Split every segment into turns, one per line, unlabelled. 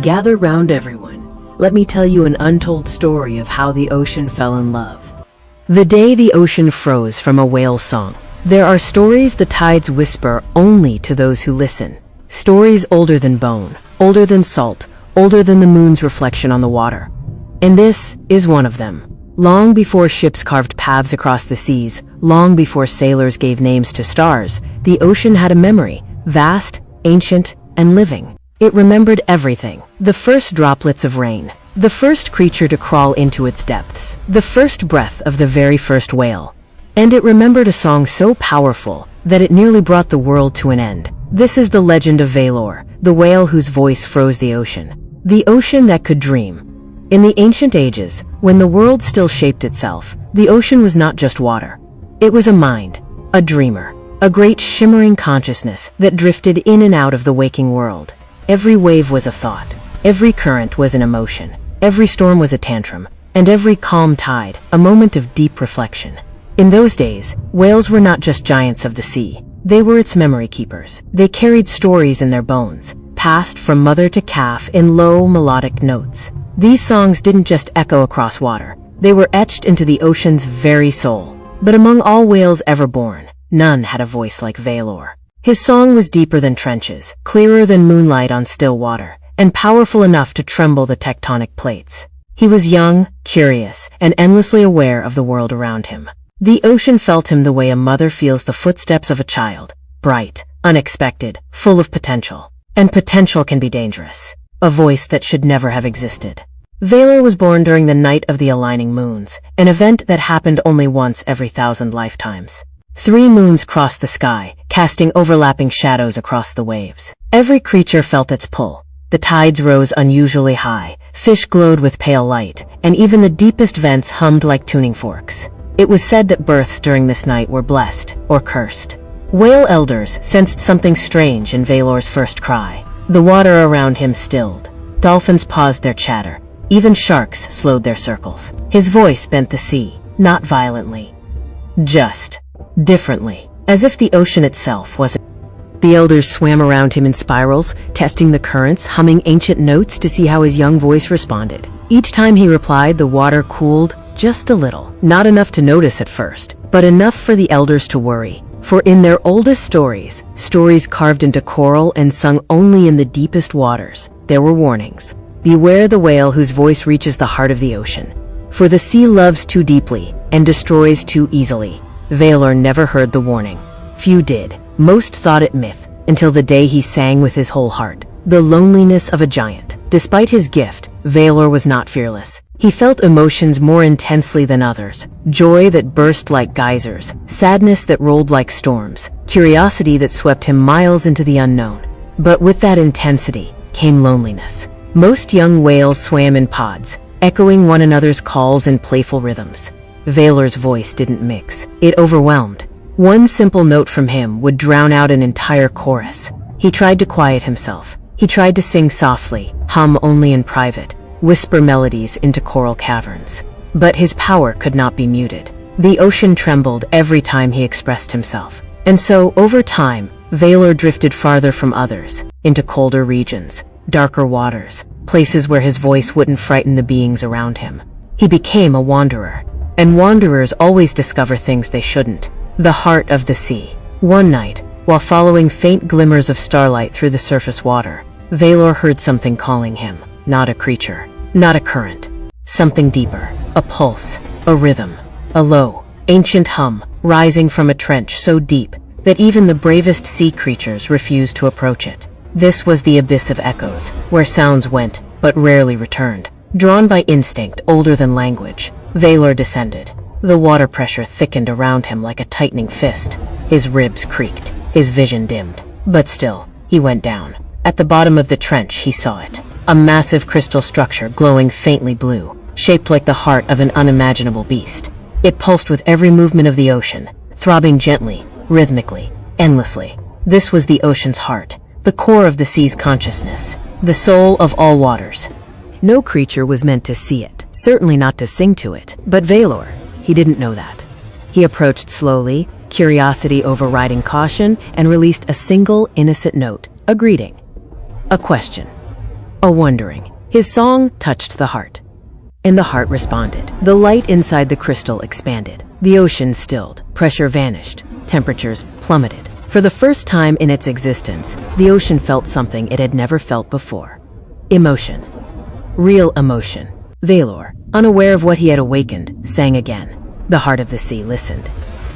Gather round, everyone. Let me tell you an untold story of how the ocean fell in love. The day the ocean froze from a whale's song. There are stories the tides whisper only to those who listen. Stories older than bone, older than salt, older than the moon's reflection on the water. And this is one of them. Long before ships carved paths across the seas, long before sailors gave names to stars, the ocean had a memory, vast, ancient, and living. It remembered everything. The first droplets of rain, the first creature to crawl into its depths, the first breath of the very first whale. And it remembered a song so powerful that it nearly brought the world to an end. This is the legend of Vaelor, the whale whose voice froze the ocean that could dream. In the ancient ages, when the world still shaped itself, the ocean was not just water. It was a mind, a dreamer, a great shimmering consciousness that drifted in and out of the waking world. Every wave was a thought, every current was an emotion, every storm was a tantrum, and every calm tide, a moment of deep reflection. In those days, whales were not just giants of the sea. They were its memory keepers. They carried stories in their bones, passed from mother to calf in low, melodic notes. These songs didn't just echo across water. They were etched into the ocean's very soul. But among all whales ever born, none had a voice like Vaelor. His song was deeper than trenches, clearer than moonlight on still water, and powerful enough to tremble the tectonic plates. He was young, curious, and endlessly aware of the world around him. The ocean felt him the way a mother feels the footsteps of a child, bright, unexpected, full of potential. And potential can be dangerous. A voice that should never have existed. Vaelor was born during the night of the aligning moons, an event that happened only once every 1,000 lifetimes. 3 moons crossed the sky, casting overlapping shadows across the waves. Every creature felt its pull. The tides rose unusually high, fish glowed with pale light, and even the deepest vents hummed like tuning forks. It was said that births during this night were blessed or cursed. Whale elders sensed something strange in Vaelor's first cry. The water around him stilled. Dolphins paused their chatter. Even sharks slowed their circles. His voice bent the sea, not violently, just differently, as if the ocean itself was. The elders swam around him in spirals, testing the currents, humming ancient notes to see how his young voice responded. Each time he replied, the water cooled just a little. Not enough to notice at first, but enough for the elders to worry. For in their oldest stories, stories carved into coral and sung only in the deepest waters, there were warnings. Beware the whale whose voice reaches the heart of the ocean. For the sea loves too deeply and destroys too easily. Vaelor never heard the warning. Few did. Most thought it myth, until the day he sang with his whole heart. The loneliness of a giant. Despite his gift, Vaelor was not fearless. He felt emotions more intensely than others. Joy that burst like geysers, sadness that rolled like storms, curiosity that swept him miles into the unknown. But with that intensity came loneliness. Most young whales swam in pods, echoing one another's calls in playful rhythms. Vaelor's voice didn't mix. It overwhelmed. One simple note from him would drown out an entire chorus. He tried to quiet himself. He tried to sing softly, hum only in private, whisper melodies into coral caverns. But his power could not be muted. The ocean trembled every time he expressed himself. And so, over time, Vaelor drifted farther from others, into colder regions, darker waters, places where his voice wouldn't frighten the beings around him. He became a wanderer. And wanderers always discover things they shouldn't. The heart of the sea. One night, while following faint glimmers of starlight through the surface water, Vaelor heard something calling him. Not a creature, not a current. Something deeper. A pulse, a rhythm, a low, ancient hum, rising from a trench so deep that even the bravest sea creatures refused to approach it. This was the abyss of echoes, where sounds went, but rarely returned. Drawn by instinct older than language, Vaelor descended. The water pressure thickened around him like a tightening fist. His ribs creaked, his vision dimmed. But still, he went down. At the bottom of the trench, he saw it. A massive crystal structure glowing faintly blue, shaped like the heart of an unimaginable beast. It pulsed with every movement of the ocean, throbbing gently, rhythmically, endlessly. This was the ocean's heart, the core of the sea's consciousness, the soul of all waters. No creature was meant to see it, certainly not to sing to it. But Vaelor, he didn't know that. He approached slowly, curiosity overriding caution, and released a single innocent note, a greeting, a question. a wondering. His song touched the heart, and the heart responded. The light inside the crystal expanded. The ocean stilled. Pressure vanished. Temperatures plummeted. For the first time in its existence, the ocean felt something it had never felt before. Emotion. Real emotion. Vaelor, unaware of what he had awakened, sang again. The heart of the sea listened.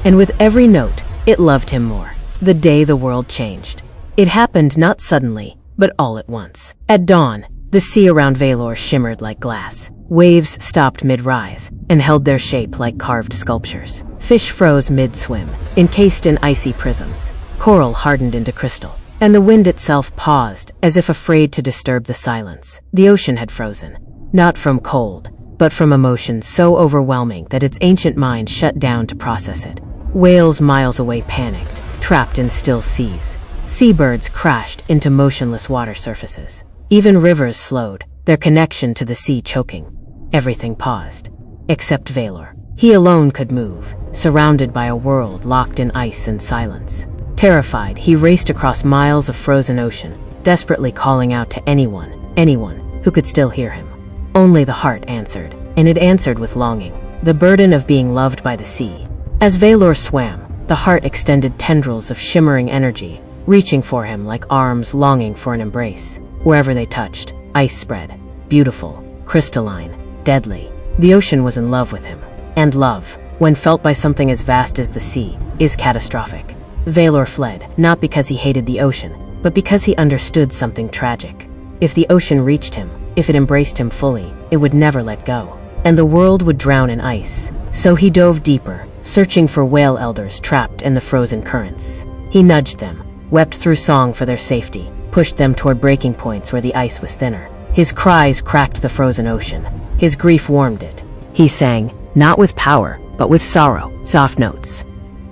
And with every note, it loved him more. The day the world changed. It happened not suddenly, but all at once. At dawn, the sea around Vaelor shimmered like glass. Waves stopped mid-rise and held their shape like carved sculptures. Fish froze mid-swim, encased in icy prisms. Coral hardened into crystal, and the wind itself paused as if afraid to disturb the silence. The ocean had frozen, not from cold, but from emotion so overwhelming that its ancient mind shut down to process it. Whales miles away panicked, trapped in still seas. Seabirds crashed into motionless water surfaces. Even rivers slowed, their connection to the sea choking. Everything paused, except Vaelor. He alone could move, surrounded by a world locked in ice and silence. Terrified, he raced across miles of frozen ocean, desperately calling out to anyone who could still hear him. Only the heart answered, and it answered with longing, the burden of being loved by the sea. As Vaelor swam, the heart extended tendrils of shimmering energy, reaching for him like arms longing for an embrace. Wherever they touched, ice spread, beautiful, crystalline, deadly. The ocean was in love with him. And love, when felt by something as vast as the sea, is catastrophic. Vaelor fled, not because he hated the ocean, but because he understood something tragic. If the ocean reached him, if it embraced him fully, it would never let go, and the world would drown in ice. So he dove deeper, searching for whale elders trapped in the frozen currents. He nudged them, wept through song for their safety, pushed them toward breaking points where the ice was thinner. His cries cracked the frozen ocean. His grief warmed it. He sang, not with power, but with sorrow, soft notes,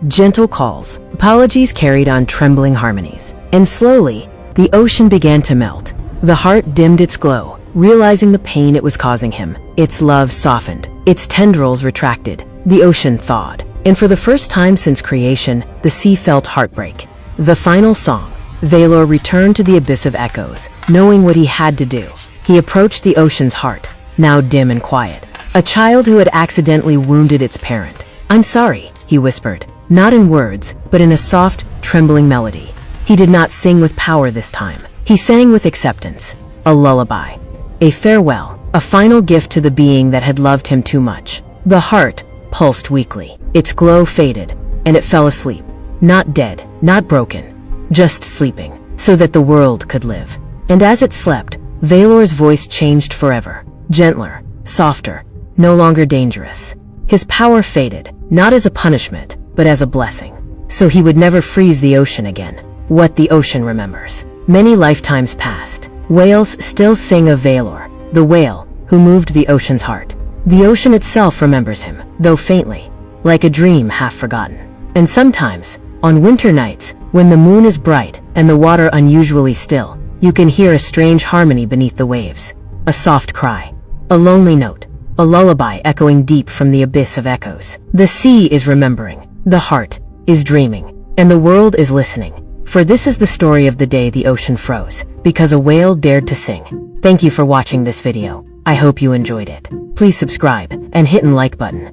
gentle calls, apologies carried on trembling harmonies. And slowly, the ocean began to melt. The heart dimmed its glow, realizing the pain it was causing him. Its love softened, its tendrils retracted, the ocean thawed. And for the first time since creation, the sea felt heartbreak. The final song. Vaelor returned to the abyss of echoes, knowing what he had to do. He approached the ocean's heart, now dim and quiet. A child who had accidentally wounded its parent. "I'm sorry," he whispered, not in words, but in a soft, trembling melody. He did not sing with power this time. He sang with acceptance, a lullaby, a farewell, a final gift to the being that had loved him too much. The heart pulsed weakly. Its glow faded, and it fell asleep. Not dead, not broken, just sleeping, so that the world could live. And as it slept, Vaelor's voice changed forever. Gentler, softer, no longer dangerous. His power faded, not as a punishment, but as a blessing. So he would never freeze the ocean again. What the ocean remembers. Many lifetimes passed. Whales still sing of Vaelor, the whale who moved the ocean's heart. The ocean itself remembers him, though faintly, like a dream half forgotten. And sometimes, on winter nights, when the moon is bright and the water unusually still, you can hear a strange harmony beneath the waves. A soft cry, a lonely note, a lullaby echoing deep from the abyss of echoes. The sea is remembering, the heart is dreaming, and the world is listening. For this is the story of the day the ocean froze, because a whale dared to sing. Thank you for watching this video. I hope you enjoyed it. Please subscribe and hit the like button.